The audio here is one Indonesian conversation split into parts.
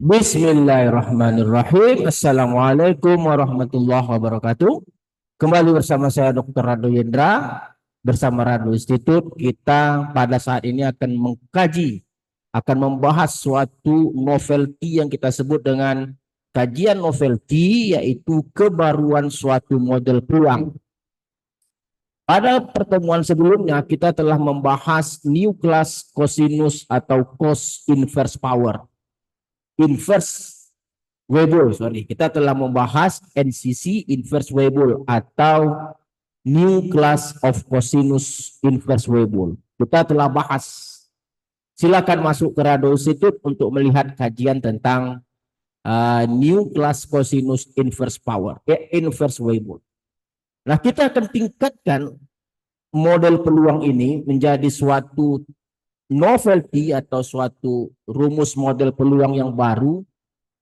Bismillahirrahmanirrahim. Assalamualaikum warahmatullahi wabarakatuh. Kembali bersama saya Dr. Rado Yendra bersama Rado Institute. Kita pada saat ini akan mengkaji, akan membahas suatu novelty yang kita sebut dengan kajian novelty, yaitu kebaruan suatu model peluang. Pada pertemuan sebelumnya kita telah membahas new class cosinus atau cos inverse power. Kita telah membahas NCC inverse Weibull atau new class of cosinus inverse Weibull. Kita telah bahas. Silakan masuk ke Rado Institute untuk melihat kajian tentang new class cosinus inverse power, inverse Weibull. Nah, kita akan tingkatkan model peluang ini menjadi suatu novelty atau suatu rumus model peluang yang baru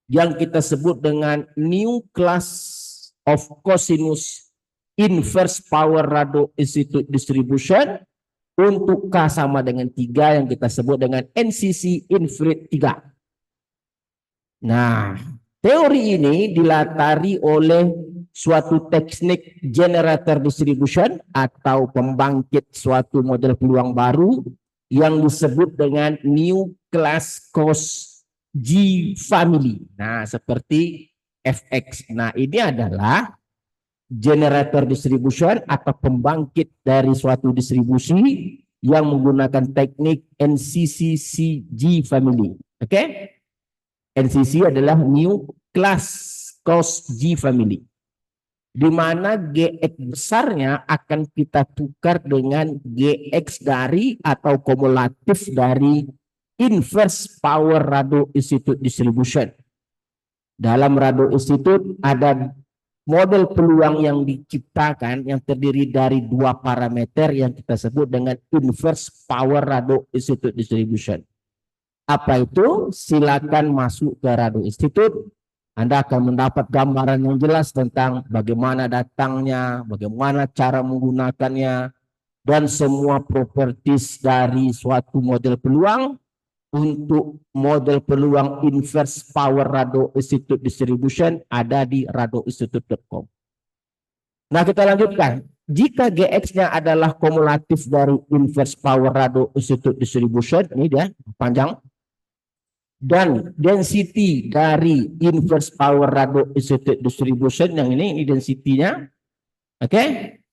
yang kita sebut dengan new class of cosinus inverse power Rado Institute distribution untuk K sama dengan 3 yang kita sebut dengan NCC infinite 3. Nah, teori ini dilatari oleh suatu teknik generator distribution atau pembangkit suatu model peluang baru yang disebut dengan new class cos G family. Nah, seperti fx. Nah, ini adalah generator distribution atau pembangkit dari suatu distribusi yang menggunakan teknik NCC-G family. Oke? NCC adalah new class cos G family, di mana GX besarnya akan kita tukar dengan GX dari atau kumulatif dari inverse power Rado Institute distribution. Dalam Rado Institute ada model peluang yang diciptakan yang terdiri dari 2 parameter yang kita sebut dengan inverse power Rado Institute distribution. Apa itu? Silakan masuk ke Rado Institute. Anda akan mendapat gambaran yang jelas tentang bagaimana datangnya, bagaimana cara menggunakannya, dan semua properties dari suatu model peluang untuk model peluang inverse power Rado Institute distribution ada di radoinstitute.com. Nah, kita lanjutkan. Jika GX-nya adalah kumulatif dari inverse power Rado Institute distribution, ini dia panjang, dan density dari inverse power Rado Institute distribution yang ini density-nya. Oke,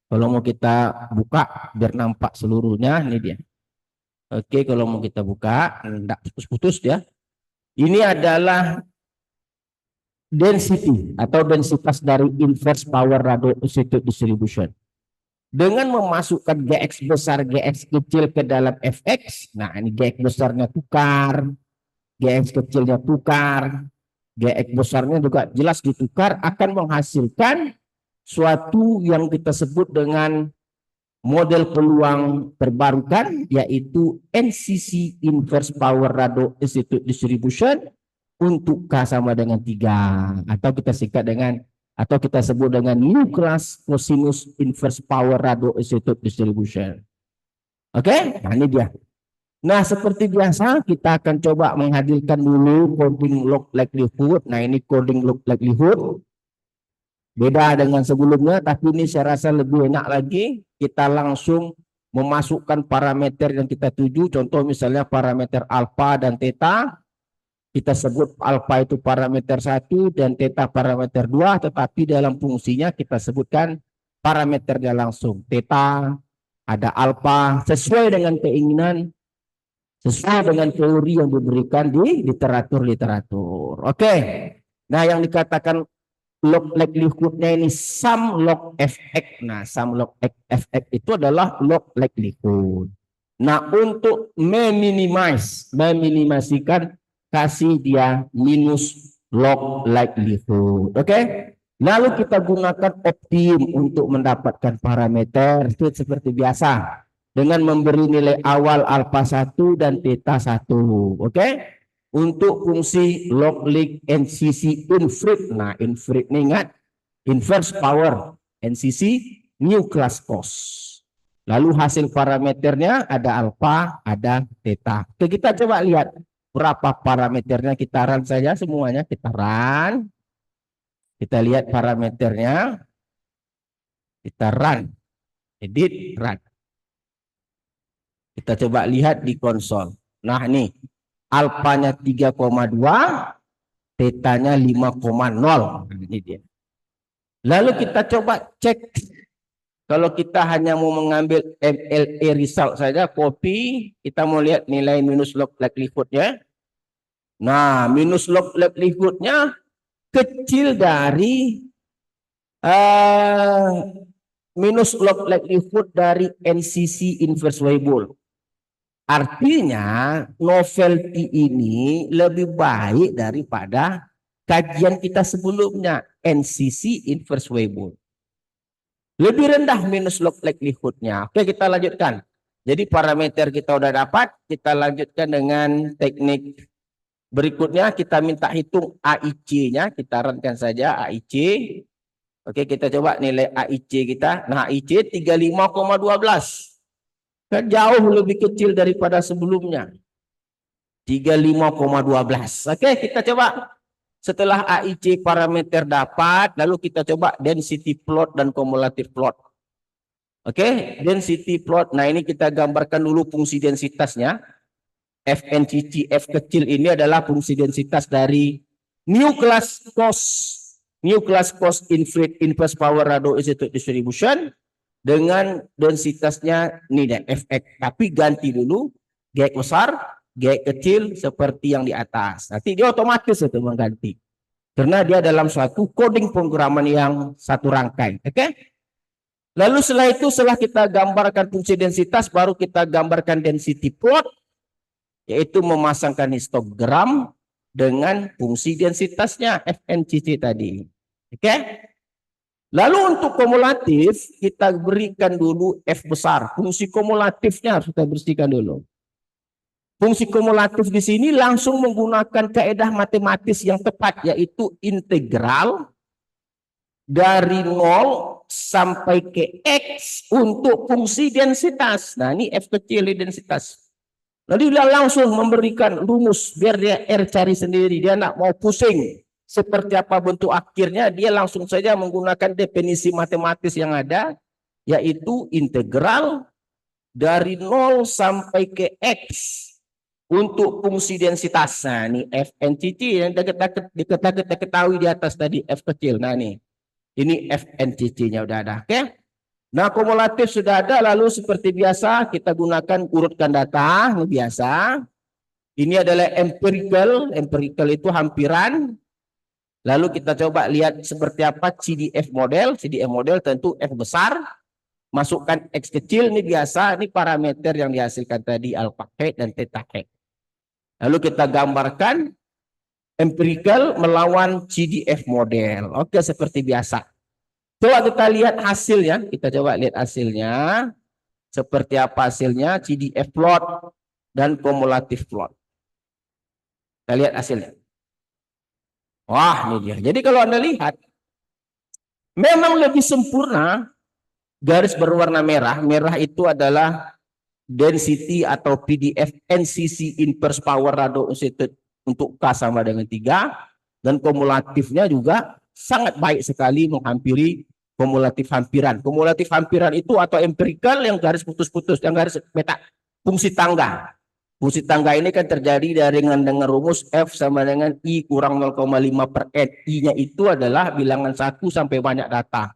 kalau mau kita buka biar nampak seluruhnya, ini dia. Oke, kalau mau kita buka enggak putus-putus ya. Ini adalah density atau densitas dari inverse power Rado Institute distribution. Dengan memasukkan GX besar, GX kecil ke dalam fx, nah ini GX besarnya tukar, GX kecilnya tukar, GX besarnya juga jelas ditukar, akan menghasilkan suatu yang kita sebut dengan model peluang terbarukan, yaitu NCC inverse power Rado Institute distribution untuk K sama dengan 3, atau kita singkat dengan, atau kita sebut dengan new class cosinus inverse power Rado Institute distribution. Oke, nah ini dia. Nah, seperti biasa kita akan coba menghadirkan dulu coding log likelihood. Nah, ini coding log likelihood. Beda dengan sebelumnya, tapi ini saya rasa lebih enak lagi. Kita langsung memasukkan parameter yang kita tuju. Contoh misalnya parameter alfa dan theta. Kita sebut alfa itu parameter 1 dan theta parameter 2. Tetapi dalam fungsinya kita sebutkan parameternya langsung. Theta, ada alfa, sesuai dengan keinginan, sesuai dengan teori yang diberikan di literatur. Oke. Nah, yang dikatakan log likelihood-nya ini sum log fx. Nah, sum log fx itu adalah log likelihood. Nah, untuk meminimasikan, kasih dia minus log likelihood. Oke. Lalu kita gunakan optim untuk mendapatkan parameter. Itu seperti biasa, dengan memberi nilai awal alfa 1 dan theta 1. Oke? Untuk fungsi log lig NCC infinite. Nah, infinite ini ingat, inverse power NCC new class cos. Lalu hasil parameternya ada alfa, ada theta. Oke, kita coba lihat Berapa parameternya? Kita run saja semuanya. Kita run. Kita lihat parameternya. Kita run. Edit, run. Kita coba lihat di konsol. Nah nih, alfanya 3,2, tetanya 5,0. Ini dia. Lalu kita coba cek. Kalau kita hanya mau mengambil MLA result saja, copy, kita mau lihat nilai minus log likelihood-nya. Nah, minus log likelihood-nya kecil dari minus log likelihood dari NCC inverse Weibull. Artinya novelty ini lebih baik daripada kajian kita sebelumnya, NCC inverse Weibull. Lebih rendah minus log likelihood-nya. Oke, kita lanjutkan. Jadi parameter kita udah dapat, kita lanjutkan dengan teknik berikutnya. Kita minta hitung AIC-nya, kita runkan saja AIC. Oke, kita coba nilai AIC kita. Nah, AIC 35,12. Kan jauh lebih kecil daripada sebelumnya. 35,12. Oke, kita coba. Setelah AIC parameter dapat, lalu kita coba density plot dan cumulative plot. Oke, density plot. Nah, ini kita gambarkan dulu fungsi densitasnya. FNCC, F kecil ini adalah fungsi densitas dari new class cost inverse power ratio isotope distribution dengan densitasnya ini deh, Fx. Tapi ganti dulu G besar, G kecil seperti yang di atas. Nanti dia otomatis itu mengganti. Karena dia dalam suatu coding pemrograman yang satu rangkai. Oke? Lalu setelah itu, setelah kita gambarkan fungsi densitas, baru kita gambarkan density plot, yaitu memasangkan histogram dengan fungsi densitasnya FNCC tadi. Oke? Lalu untuk kumulatif, kita berikan dulu F besar. Fungsi kumulatifnya harus kita bersihkan dulu. Fungsi kumulatif di sini langsung menggunakan kaidah matematis yang tepat, yaitu integral dari 0 sampai ke X untuk fungsi densitas. Nah, ini F kecil di densitas. Lalu dia langsung memberikan rumus, biar dia R cari sendiri. Dia tidak mau pusing seperti apa bentuk akhirnya, dia langsung saja menggunakan definisi matematis yang ada, yaitu integral dari 0 sampai ke X untuk fungsi densitas. Nah, ini FNCC yang kita ketahui di atas tadi, F kecil. Nah, ini FNCC-nya udah ada. Oke? Nah, kumulatif sudah ada. Lalu seperti biasa kita gunakan urutkan data. Ini biasa. Ini adalah empirical. Empirical itu hampiran. Lalu kita coba lihat seperti apa CDF model. CDF model tentu F besar. Masukkan X kecil. Ini biasa. Ini parameter yang dihasilkan tadi, alpha K dan theta K. Lalu kita gambarkan empirical melawan CDF model. Oke, seperti biasa. Coba kita lihat hasilnya. Kita coba lihat hasilnya. Seperti apa hasilnya? CDF plot dan cumulative plot. Kita lihat hasilnya. Wah, ini dia. Jadi kalau Anda lihat, memang lebih sempurna garis berwarna merah. Merah itu adalah density atau PDF NCC inverse power ratio untuk K sama dengan 3, dan kumulatifnya juga sangat baik sekali menghampiri kumulatif hampiran. Kumulatif hampiran itu atau empirical yang garis putus-putus, yang garis peta fungsi tangga. Fungsi tangga ini kan terjadi dengan rumus F sama dengan I kurang 0,5 per N. I-nya itu adalah bilangan 1 sampai banyak data.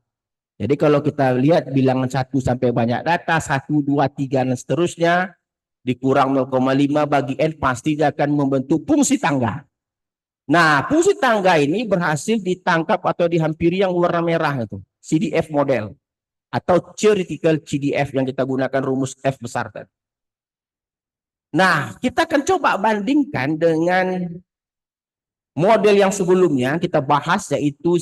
Jadi kalau kita lihat bilangan 1 sampai banyak data, 1, 2, 3, dan seterusnya, dikurang 0,5 bagi N, pasti akan membentuk fungsi tangga. Nah, fungsi tangga ini berhasil ditangkap atau dihampiri yang warna merah itu, CDF model. Atau theoretical CDF yang kita gunakan rumus F besar tadi. Nah, kita akan coba bandingkan dengan model yang sebelumnya kita bahas, yaitu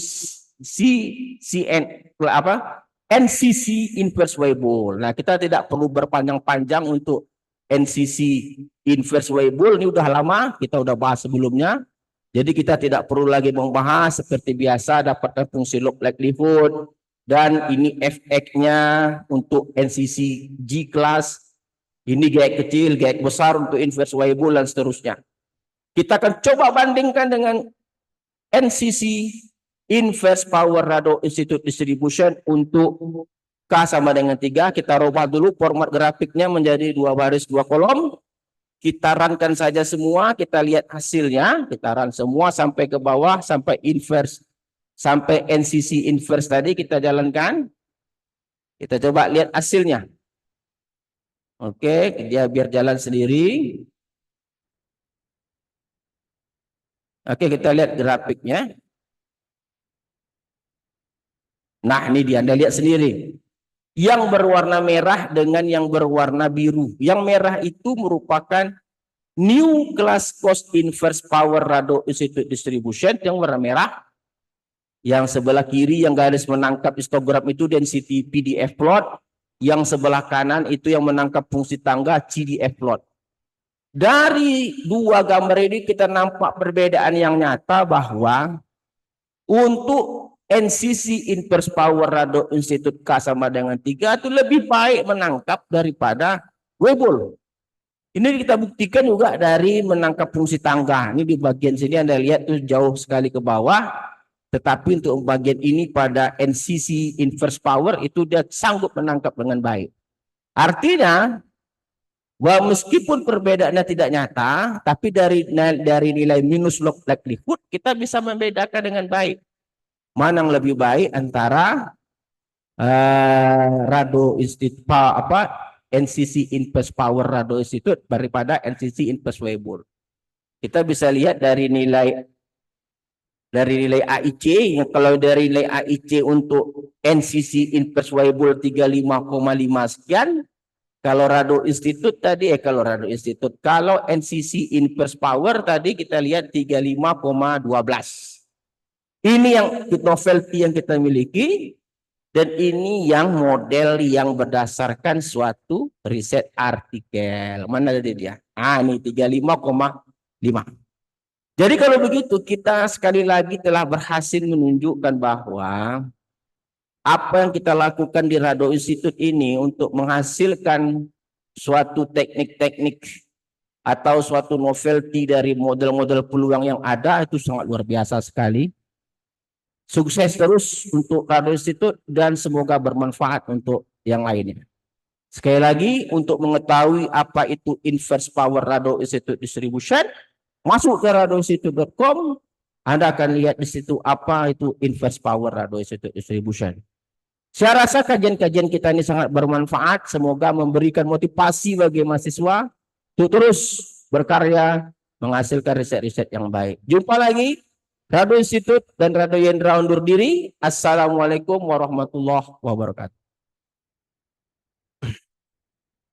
NCC inverse Weibull. Nah, kita tidak perlu berpanjang-panjang untuk NCC inverse Weibull. Ini udah lama, kita udah bahas sebelumnya. Jadi kita tidak perlu lagi membahas. Seperti biasa, dapatkan fungsi log likelihood. Dan ini Fx-nya untuk NCC G class. Ini G kecil, G besar untuk inverse Weibull, dan seterusnya. Kita akan coba bandingkan dengan NCC Inverse Power Radio Institute Distribution untuk K sama dengan 3. Kita rubah dulu format grafiknya menjadi 2 baris 2 kolom. Kita runkan saja semua, kita lihat hasilnya, kita run semua sampai ke bawah, sampai inverse, sampai NCC inverse tadi kita jalankan. Kita coba lihat hasilnya. Oke, dia biar jalan sendiri. Oke, kita lihat grafiknya. Nah, ini dia, Anda lihat sendiri. Yang berwarna merah dengan yang berwarna biru. Yang merah itu merupakan New Class Cost Inverse Power Radio Institute Distribution yang warna merah. Yang sebelah kiri yang garis menangkap histogram itu density PDF plot. Yang sebelah kanan itu yang menangkap fungsi tangga CDF plot. Dari dua gambar ini kita nampak perbedaan yang nyata bahwa untuk NCC Inverse Power Radio Institute K sama dengan 3 itu lebih baik menangkap daripada Weibull. Ini kita buktikan juga dari menangkap fungsi tangga. Ini di bagian sini Anda lihat tuh jauh sekali ke bawah. Tetapi untuk bagian ini pada NCC Inverse Power itu dia sanggup menangkap dengan baik. Artinya bahwa meskipun perbedaannya tidak nyata, tapi dari nilai minus log likelihood kita bisa membedakan dengan baik. Mana yang lebih baik antara Radio Institute NCC Inverse Power Radio Institute daripada NCC Inverse Weibull. Kita bisa lihat dari nilai AIC, kalau dari nilai AIC untuk NCC Inverse Weibull 35,5 sekian. Kalau Radio Institute tadi kalau NCC Inverse Power tadi kita lihat 35,12. Ini yang novelty yang kita miliki, dan ini yang model yang berdasarkan suatu riset artikel. Mana tadi dia? Ini 35,5. Jadi kalau begitu kita sekali lagi telah berhasil menunjukkan bahwa apa yang kita lakukan di Radio Institute ini untuk menghasilkan suatu teknik-teknik atau suatu novelty dari model-model peluang yang ada itu sangat luar biasa sekali. Sukses terus untuk Radio Institute dan semoga bermanfaat untuk yang lainnya. Sekali lagi untuk mengetahui apa itu Inverse Power Radio Institute Distribution, masuk ke radioinstitute.com, Anda akan lihat di situ apa itu Inverse Power Radio Institute Distribution. Saya rasa kajian-kajian kita ini sangat bermanfaat, semoga memberikan motivasi bagi mahasiswa untuk terus berkarya, menghasilkan riset-riset yang baik. Jumpa lagi. Radio Institute dan Radio Yendra undur diri. Assalamualaikum warahmatullahi wabarakatuh.